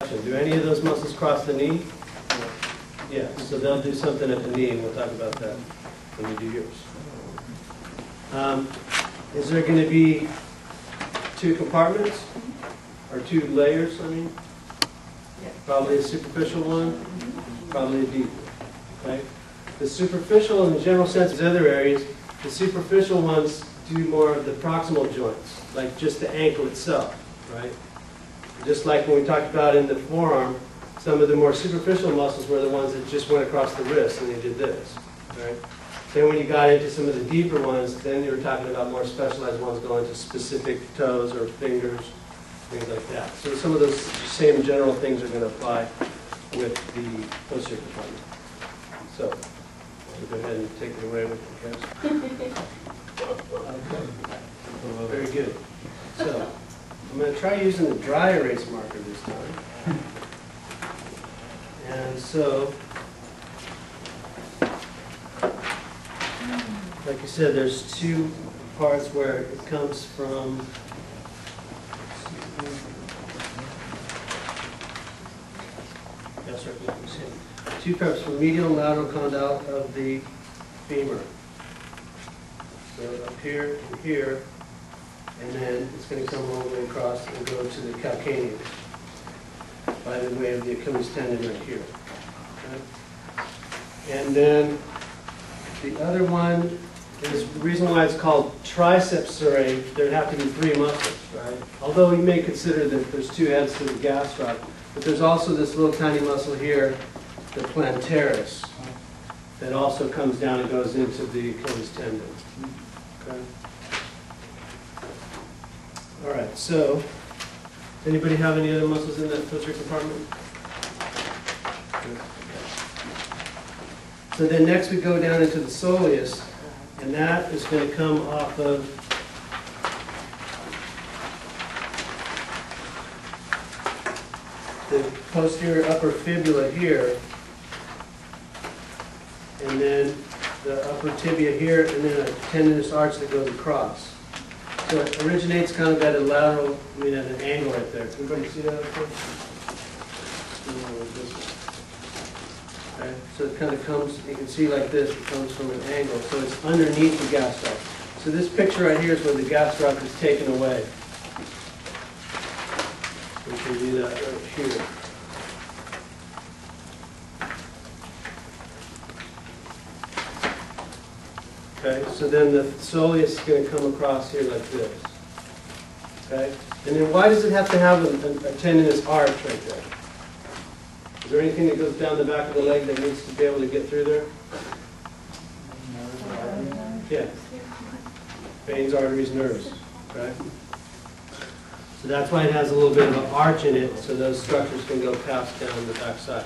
Do any of those muscles cross the knee? Yeah, so they'll do something at the knee, and we'll talk about that when we do yours. Is there going to be two compartments? Or two layers, I mean? Probably a superficial one, probably a deep one. Okay? The superficial, in the general sense, is other areas. The superficial ones do more of the proximal joints, like just the ankle itself, right? Just like when we talked about in the forearm, some of the more superficial muscles were the ones that just went across the wrist and they did this, right? Then when you got into some of the deeper ones, then you were talking about more specialized ones going to specific toes or fingers, things like that. So some of those same general things are going to apply with the posterior compartment. So, go ahead and take it away with you guys. Okay. Very good. So, I'm going to try using the dry erase marker this time. And so, like I said, there's two parts where it comes from. Yes, sir. Two parts from medial and lateral condyle of the femur. So up here and here. And then it's going to come all the way across and go to the calcaneus by the way of the Achilles tendon right here. Okay? And then the other one is the reason why it's called triceps serrae. There'd have to be three muscles, right? Although you may consider that there's two heads to the gastroc, but there's also this little tiny muscle here, the plantaris, that also comes down and goes into the Achilles tendon. Okay? All right, so anybody have any other muscles in that posterior compartment? So then next we go down into the soleus, and that is going to come off of the posterior upper fibula here, and then the upper tibia here, and then a tendinous arch that goes across. So it originates kind of at a lateral, at an angle right there. Can everybody see that up there? Okay, so it kind of comes, you can see like this, it comes from an angle. So it's underneath the gastroc. So this picture right here is where the gastroc is taken away. We can do that right here. Okay, so then the soleus is going to come across here like this. Okay, and then why does it have to have a tendinous arch right there? Is there anything that goes down the back of the leg that needs to be able to get through there? Yeah. Veins, arteries, nerves. Okay. So that's why it has a little bit of an arch in it, so those structures can go past down the back side.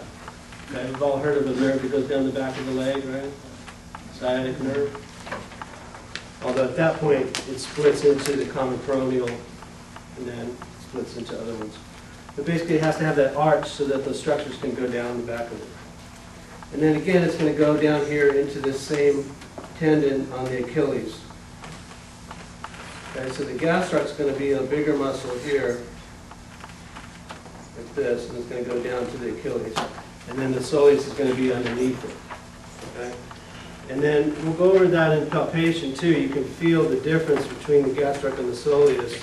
Okay, we've all heard of a nerve that goes down the back of the leg, right? Sciatic nerve. Although at that point, it splits into the common peroneal and then splits into other ones. But basically, it has to have that arch so that those structures can go down the back of it. And then again, it's going to go down here into this same tendon on the Achilles. Okay, so the gastroc is going to be a bigger muscle here, like this, and it's going to go down to the Achilles. And then the soleus is going to be underneath it. Okay? And then we'll go over that in palpation too. You can feel the difference between the gastroc and the soleus.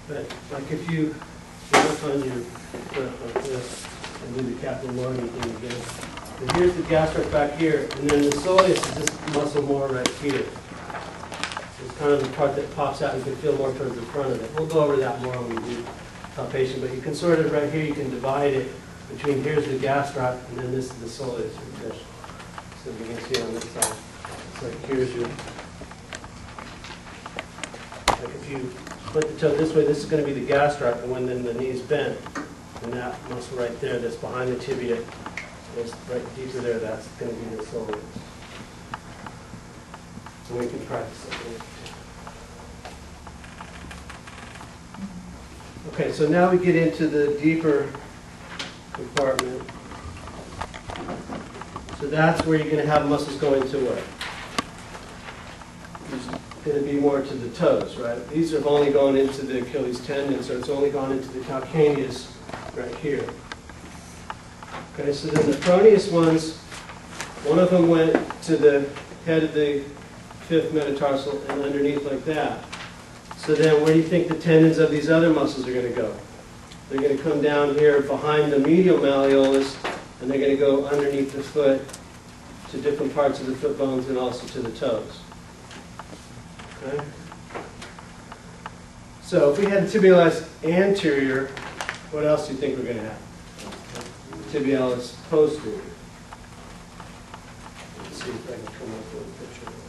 But like if you look on your foot like this and do the capillary thing again. And here's the gastroc back here, and then the soleus is this muscle more right here. It's kind of the part that pops out. You can feel more towards the front of it. We'll go over that more when we do palpation, but you can sort of right here, you can divide it between here's the gastroc and then this is the soleus. So you can see it on this side. So here's your, like if you put the toe this way, this is going to be the gastroc, and when then the knee is bent, and that muscle right there that's behind the tibia is right deeper there, that's going to be the soleus. So we can practice it. Okay, so now we get into the deeper compartment. So that's where you're going to have muscles going to what? It's going to be more to the toes, right? These are only going into the Achilles tendon, so it's only gone into the calcaneus right here. Okay, so then the peroneus ones, one of them went to the head of the fifth metatarsal and underneath like that. So then where do you think the tendons of these other muscles are going to go? They're going to come down here behind the medial malleolus, and they're going to go underneath the foot to different parts of the foot bones and also to the toes. Okay? So if we had tibialis anterior, what else do you think we're going to have? Tibialis posterior. Let's see if I can come up with a picture of that.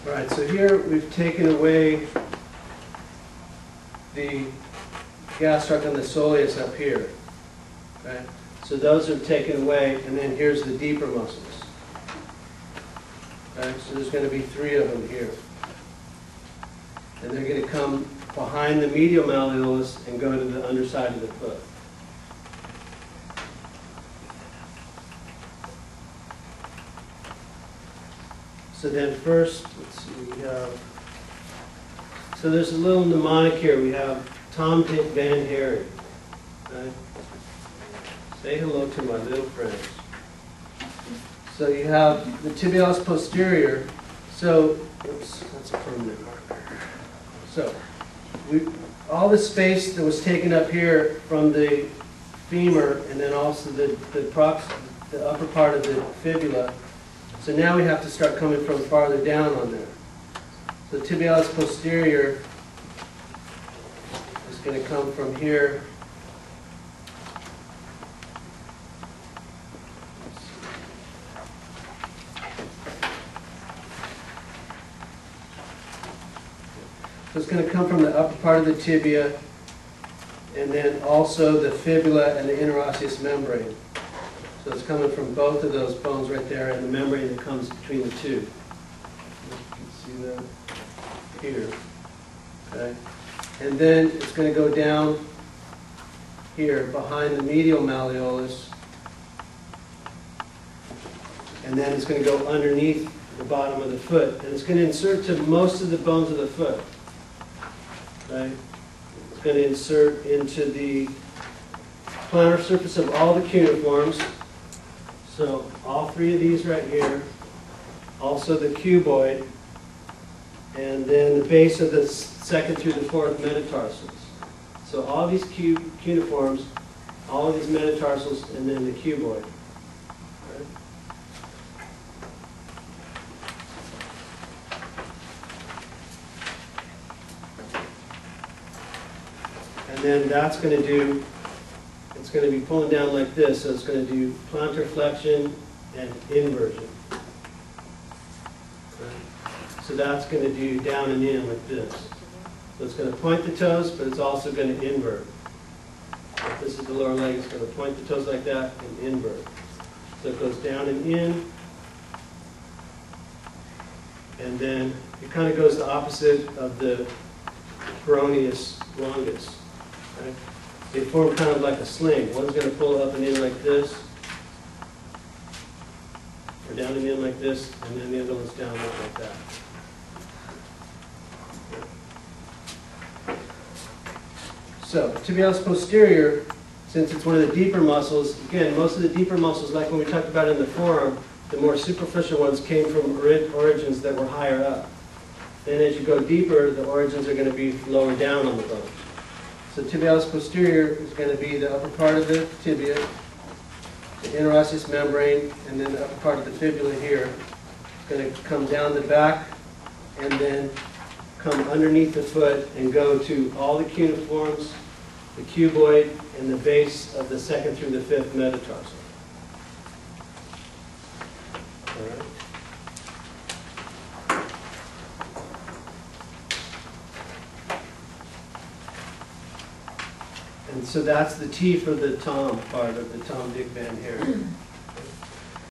All right, so here we've taken away the gastroc and the soleus up here. Okay? So those are taken away, and then here's the deeper muscles. Okay? So there's going to be 3 of them here. And they're going to come behind the medial malleolus and go to the underside of the foot. So then first, let's see, we have, so there's a little mnemonic here. We have Tom, Dick, Van, Harry. Okay? Say hello to my little friends. So you have the tibialis posterior. So, oops, that's a permanent marker. So, all the space that was taken up here from the femur and then also the upper part of the fibula. So now we have to start coming from farther down on there. So tibialis posterior is going to come from here. So it's going to come from the upper part of the tibia and then also the fibula and the interosseous membrane. So it's coming from both of those bones right there and the membrane that comes between the two. You can see that here. Okay. And then it's going to go down here behind the medial malleolus. And then it's going to go underneath the bottom of the foot. And it's going to insert to most of the bones of the foot. Okay. It's going to insert into the plantar surface of all the cuneiforms. So all 3 of these right here, also the cuboid, and then the base of the 2nd through the 4th metatarsals. So all these cuneiforms, all of these metatarsals, and then the cuboid. Right? And then that's going to do, it's going to be pulling down like this, so it's going to do plantar flexion and inversion. Okay. So that's going to do down and in like this. So it's going to point the toes, but it's also going to invert. If this is the lower leg, it's going to point the toes like that and invert. So it goes down and in, and then it kind of goes the opposite of the peroneus longus. Right? They form kind of like a sling. One's going to pull up and in like this, or down and in like this, and then the other one's down like that. So, tibialis posterior, since it's one of the deeper muscles, again, most of the deeper muscles, like when we talked about in the forearm, the more superficial ones came from origins that were higher up. Then as you go deeper, the origins are going to be lower down on the bone. So tibialis posterior is going to be the upper part of the tibia, the interosseous membrane, and then the upper part of the fibula here. It's going to come down the back and then come underneath the foot and go to all the cuneiforms, the cuboid, and the base of the 2nd through the 5th metatarsal. All right. And so that's the T for the Tom part of the Tom, Dick, Van, Harry.